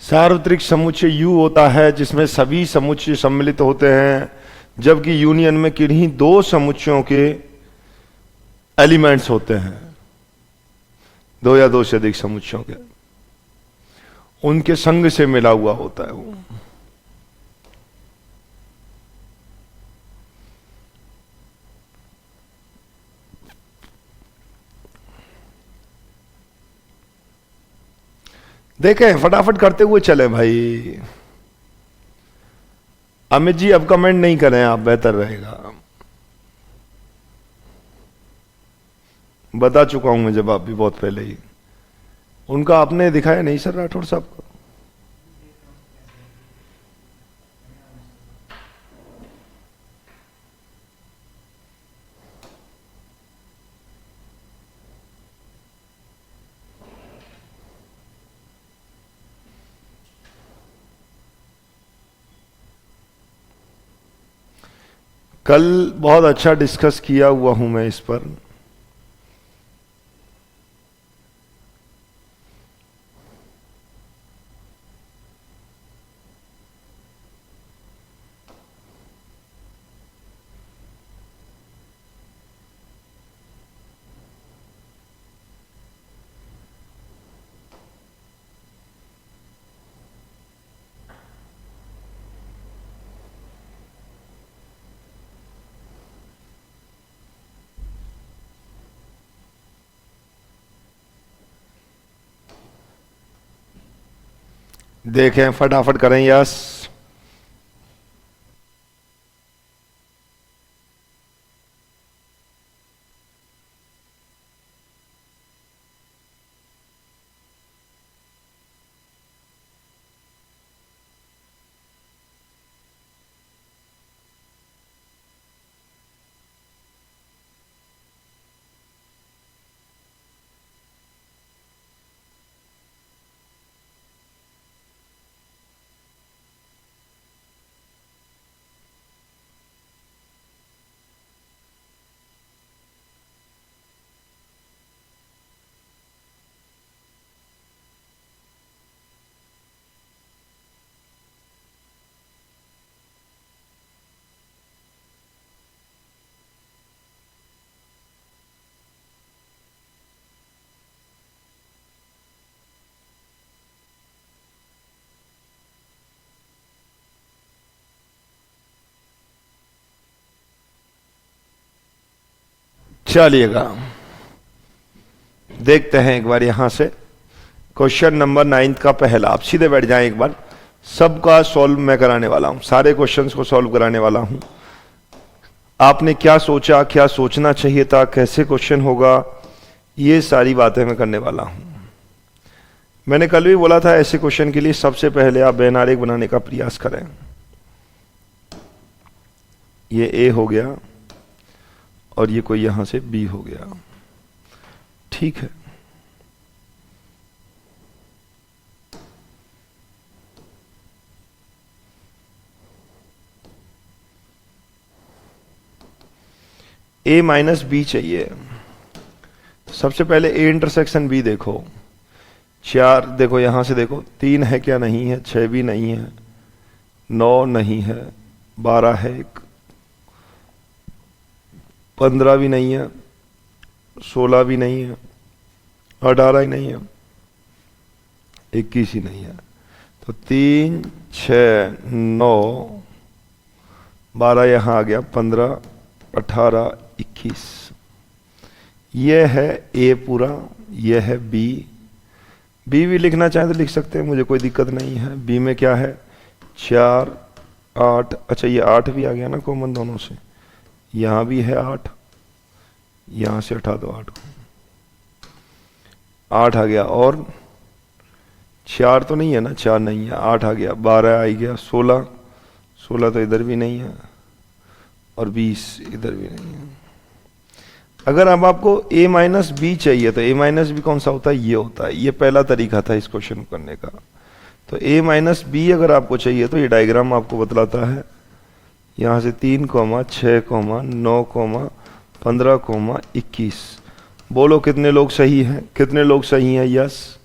Speaker 1: सार्वत्रिक समुच्चय यू होता है जिसमें सभी समुच्चय सम्मिलित होते हैं, जबकि यूनियन में किन्हीं दो समुच्चयों के एलिमेंट्स होते हैं, दो या दो से अधिक समुच्चयों के, उनके संग से मिला हुआ होता है वो। देखें, फटाफट करते हुए चले भाई। अमित जी अब कमेंट नहीं करें आप, बेहतर रहेगा। बता चुका हूं मैं जवाब भी बहुत पहले ही। उनका आपने दिखाया नहीं सर राठौड़ साहब को? कल बहुत अच्छा डिस्कस किया हुआ हूं मैं इस पर। देखें, फटाफट करें। यस, चलिएगा देखते हैं एक बार यहां से क्वेश्चन नंबर 9 का पहला। आप सीधे बैठ जाएं एक बार, सबका सॉल्व मैं कराने वाला हूं, सारे क्वेश्चंस को सॉल्व कराने वाला हूं। आपने क्या सोचा, क्या सोचना चाहिए था, कैसे क्वेश्चन होगा, ये सारी बातें मैं करने वाला हूं। मैंने कल भी बोला था ऐसे क्वेश्चन के लिए सबसे पहले आप बेन आरेख बनाने का प्रयास करें। ये ए हो गया और ये कोई यहां से बी हो गया, ठीक है। ए माइनस बी चाहिए, तो सबसे पहले ए इंटरसेक्शन बी देखो। 4 देखो, यहां से देखो 3 है क्या, नहीं है। 6 भी नहीं है, 9 नहीं है, 12 है, 15 भी नहीं है, 16 भी नहीं है, 18 ही नहीं है, 21 ही नहीं है। तो 3, 6, 9, 12 यहां आ गया, 15, 18, 21। यह है ए पूरा, यह है बी। बी भी लिखना चाहें तो लिख सकते हैं, मुझे कोई दिक्कत नहीं है। बी में क्या है, 4, 8, अच्छा ये 8 भी आ गया ना कॉमन दोनों से। यहां भी है 8, यहां से हटा दो 8 को, 8 आ गया। और 4 तो नहीं है ना, 4 नहीं है, 8 आ गया, 12 आ गया, 16, 16 तो इधर भी नहीं है, और 20 इधर भी नहीं है। अगर अब आपको a माइनस बी चाहिए तो a माइनस बी कौन सा होता है, ये होता है। ये पहला तरीका था इस क्वेश्चन को करने का। तो a माइनस बी अगर आपको चाहिए तो ये डायग्राम आपको बतलाता है, यहां से 3, 6, 9, 15, 21। बोलो कितने लोग सही हैं, कितने लोग सही हैं, यस।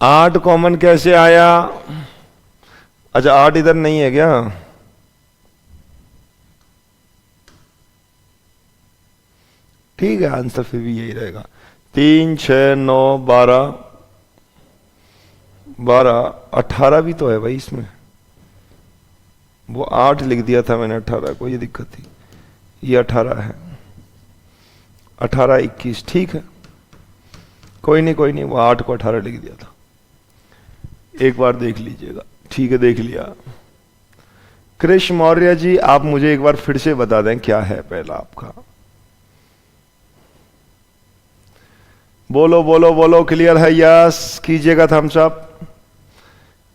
Speaker 1: आठ कॉमन कैसे आया, अच्छा 8 इधर नहीं है क्या, ठीक है, आंसर फिर भी यही रहेगा। 3, 6, 9, 12, 18 भी तो है भाई इसमें। वो 8 लिख दिया था मैंने, 18 को, ये दिक्कत थी। ये 18 है, 18, 21, ठीक है, कोई नहीं कोई नहीं, वो 8 को 18 लिख दिया था। एक बार देख लीजिएगा, ठीक है, देख लिया। कृष्ण मौर्य जी, आप मुझे एक बार फिर से बता दें क्या है पहला आपका। बोलो बोलो बोलो, क्लियर है, यस कीजिएगा थम्स अप,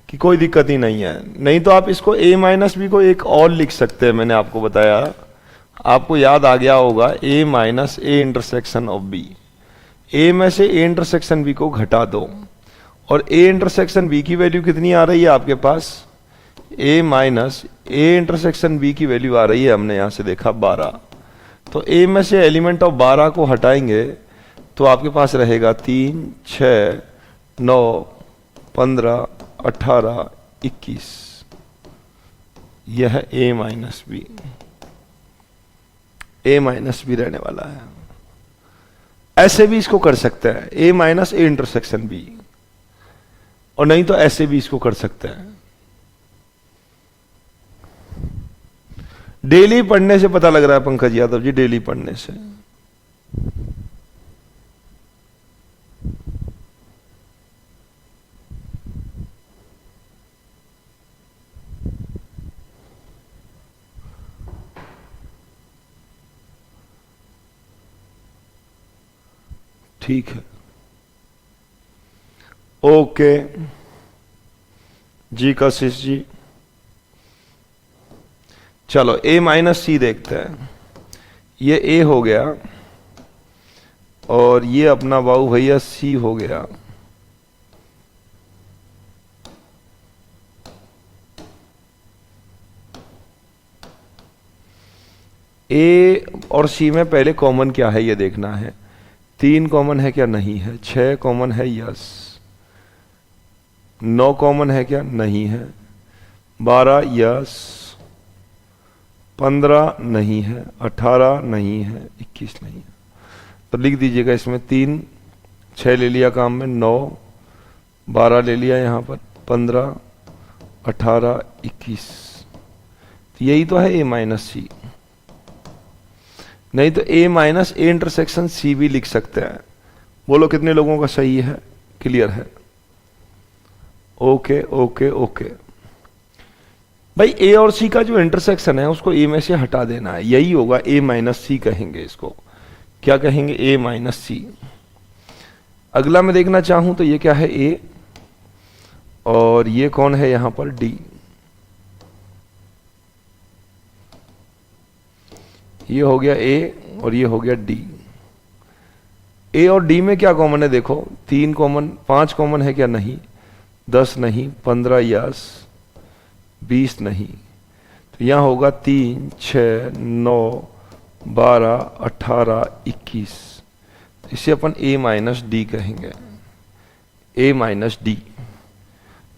Speaker 1: कि कोई दिक्कत ही नहीं है। नहीं तो आप इसको a माइनस बी को एक और लिख सकते हैं, मैंने आपको बताया, आपको याद आ गया होगा, a minus A intersection of B. a में से a इंटरसेक्शन b को घटा दो, और a इंटरसेक्शन b की वैल्यू कितनी आ रही है आपके पास, a minus A intersection b की वैल्यू आ रही है, हमने यहां से देखा 12। तो a में से एलिमेंट ऑफ 12 को हटाएंगे तो आपके पास रहेगा 3, 6, 9, 15, 18, 21। यह है a minus B, a minus B रहने वाला है। ऐसे भी इसको कर सकते हैं, a minus A intersection B, और नहीं तो ऐसे भी इसको कर सकते हैं। डेली पढ़ने से पता लग रहा है पंकज यादव जी, डेली पढ़ने से। ठीक है, ओके जी कशिश जी। चलो a माइनस सी देखते हैं। ये a हो गया और ये अपना बाबू भैया c हो गया। a और c में पहले कॉमन क्या है ये देखना है। 3 कॉमन है क्या? नहीं है। 6 कॉमन है? यस। 9 कॉमन है क्या? नहीं है। 12 यस। 15 नहीं है। 18 नहीं है। 21 नहीं है। तो लिख दीजिएगा इसमें 3, 6 ले लिया काम में, 9, 12 ले लिया यहाँ पर, 15, 18, 21। तो यही तो है a माइनस सी। नहीं तो a minus A intersection C भी लिख सकते हैं। बोलो कितने लोगों का सही है? क्लियर है? ओके ओके ओके भाई, a और c का जो इंटरसेक्शन है उसको a में से हटा देना है, यही होगा a माइनस सी कहेंगे इसको। क्या कहेंगे? a माइनस सी। अगला मैं देखना चाहूं तो ये क्या है? a, और ये कौन है यहां पर? d। ये हो गया a और ये हो गया d। a और d में क्या कॉमन है? देखो 3 कॉमन, 5 कॉमन है क्या? नहीं। 10 नहीं। 15 यस। 20 नहीं। तो यहां होगा 3, 6, 9, 12, 18, 21। इसे अपन a माइनस डी कहेंगे। a minus d.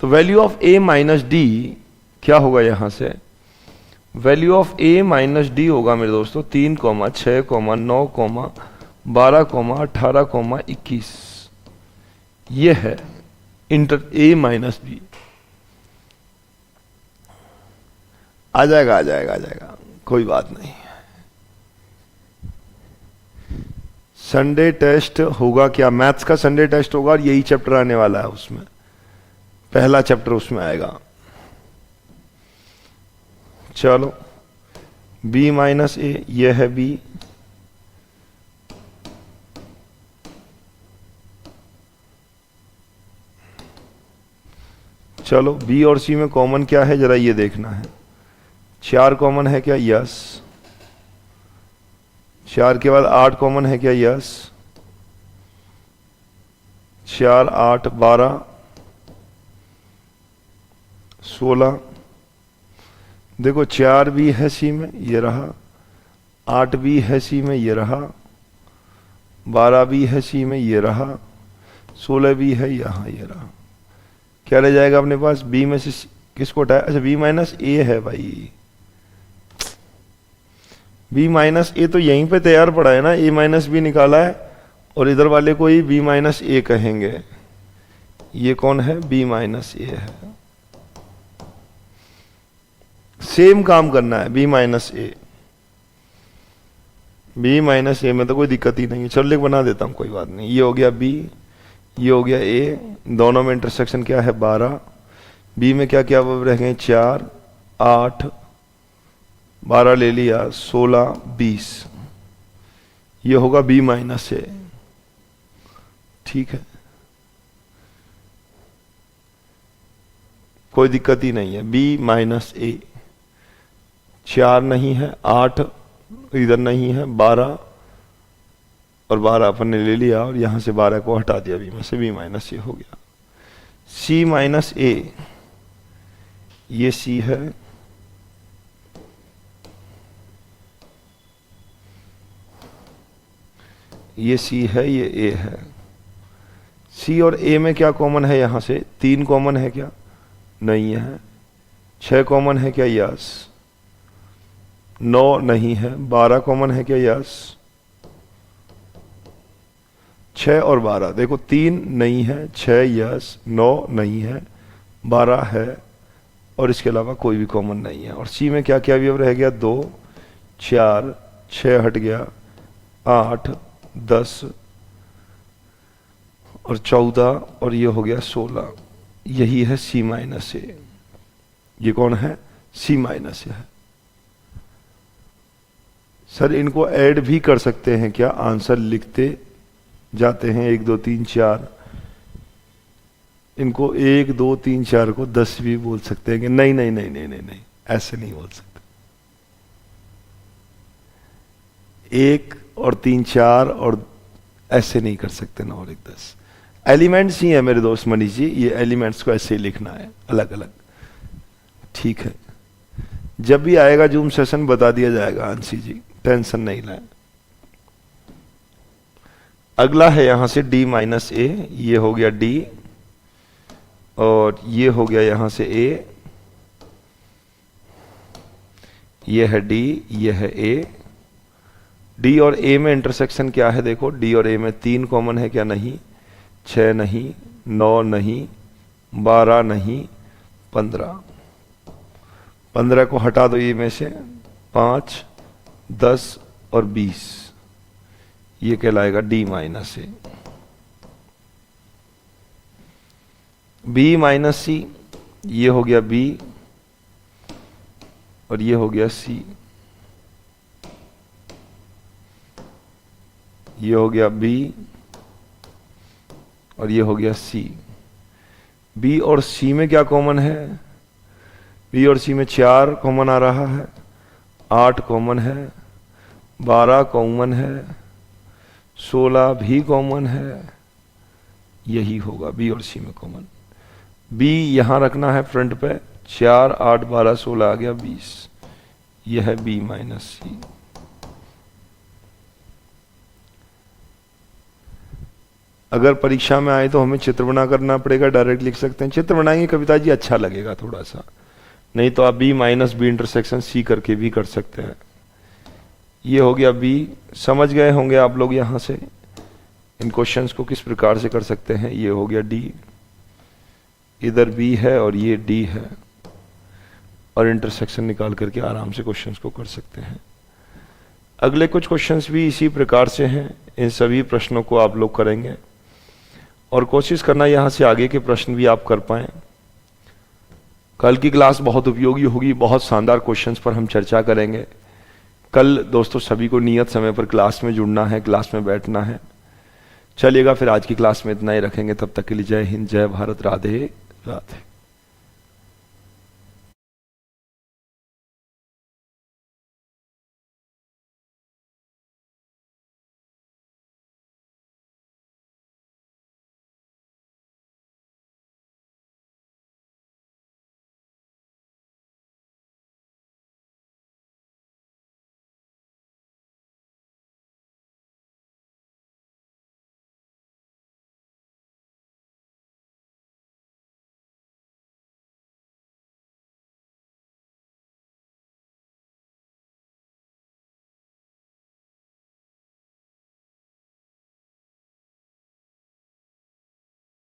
Speaker 1: तो value of a minus d क्या होगा? यहां से value of a minus d होगा मेरे दोस्तों 3, 6, 9, 12, 18, 21। ये है इंटर a माइनस बी। आ जाएगा आ जाएगा आ जाएगा, कोई बात नहीं। संडे टेस्ट होगा क्या? मैथ्स का संडे टेस्ट होगा और यही चैप्टर आने वाला है, उसमें पहला चैप्टर उसमें आएगा। चलो b माइनस ए, यह है b। चलो b और c में कॉमन क्या है जरा ये देखना है। 4 कॉमन है क्या? यस। 4 के बाद 8 कॉमन है क्या? यस। 4, 8, 12, 16। देखो 4 भी है सी में, ये रहा। 8 भी है सी में, ये रहा। 12 भी है सी में, ये रहा। 16 भी है यहाँ, ये रहा। क्या रह जाएगा अपने पास? बी में से किसको हटाया? अच्छा बी माइनस ए है भाई। बी माइनस ए तो यहीं पे तैयार पड़ा है ना, ए माइनस बी निकाला है और इधर वाले को ही बी माइनस ए कहेंगे। ये कौन है? बी माइनस ए है। सेम काम करना है, बी माइनस ए। बी माइनस ए में तो कोई दिक्कत ही नहीं है। चलो लिख बना देता हूं, कोई बात नहीं। ये हो गया बी, ये हो गया ए। दोनों में इंटरसेक्शन क्या है? 12। बी में क्या क्या रह गए? 4, 8, 12 ले लिया, 16, 20। ये होगा बी माइनस ए। ठीक है, कोई दिक्कत ही नहीं है। बी माइनस ए। 4 नहीं है, 8 इधर नहीं है, 12 और 12 अपन ने ले लिया और यहां से 12 को हटा दिया बी में से, बी माइनस ए हो गया। सी माइनस ए, ये सी है। ये सी है, ये ए है। सी और ए में क्या कॉमन है? यहां से 3 कॉमन है क्या? नहीं है। 6 कॉमन है क्या? यस। 9 नहीं है। 12 कॉमन है क्या? यस। 6 और 12 देखो, 3 नहीं है, 6 यस, 9 नहीं है, 12 है, और इसके अलावा कोई भी कॉमन नहीं है। और सी में क्या क्या अवयव रह गया? 2, 4, 6 हट गया, 8, 10 और 14, और ये हो गया 16। यही है सी माइनस ए। ये कौन है? सी माइनस ए है। सर इनको ऐड भी कर सकते हैं क्या? आंसर लिखते जाते हैं 1 2 3 4। इनको 1 2 3 4 को 10 भी बोल सकते हैं कि नहीं नहीं नहीं नहीं नहीं नहीं, ऐसे नहीं बोल सकते। 1 और 3 4 और ऐसे नहीं कर सकते 9 और 1 10। एलिमेंट्स ही है मेरे दोस्त मनीष जी, ये एलिमेंट्स को ऐसे ही लिखना है अलग अलग। ठीक है, जब भी आएगा जूम सेशन बता दिया जाएगा आंसी जी, टेंशन नहीं लें। अगला है यहां से d माइनस ए, ये हो गया d, और ये हो गया यहां से a, ये है d, ये है a। d और a में इंटरसेक्शन क्या है? देखो d और a में 3 कॉमन है क्या? नहीं। 6 नहीं, 9 नहीं, 12 नहीं, 15। 15 को हटा दो ये में से, 5, 10 और 20, ये कहलाएगा d माइनस ए। b माइनस सी, ये हो गया b, और ये हो गया c, ये हो गया b, और ये हो गया c। b और c में क्या कॉमन है? b और c में 4 कॉमन आ रहा है, 8 कॉमन है, 12 कॉमन है, 16 भी कॉमन है। यही होगा b और c में कॉमन। b यहां रखना है फ्रंट पे, 4 8 12 16 आ गया 20। यह है b माइनस सी। अगर परीक्षा में आए तो हमें चित्र बना करना पड़ेगा, डायरेक्ट लिख सकते हैं। चित्र बनाएंगे कविता जी, अच्छा लगेगा थोड़ा सा, नहीं तो आप b minus B intersection C करके भी कर सकते हैं। ये हो गया b। समझ गए होंगे आप लोग यहां से इन क्वेश्चंस को किस प्रकार से कर सकते हैं। ये हो गया d, इधर b है और ये d है, और इंटरसेक्शन निकाल करके आराम से क्वेश्चंस को कर सकते हैं। अगले कुछ क्वेश्चंस भी इसी प्रकार से हैं। इन सभी प्रश्नों को आप लोग करेंगे और कोशिश करना यहां से आगे के प्रश्न भी आप कर पाएं। कल की क्लास बहुत उपयोगी होगी, बहुत शानदार क्वेश्चंस पर हम चर्चा करेंगे। कल दोस्तों सभी को नियत समय पर क्लास में जुड़ना है, क्लास में बैठना है। चलिएगा फिर आज की क्लास में इतना ही रखेंगे, तब तक के लिए जय हिंद, जय भारत, राधे राधे।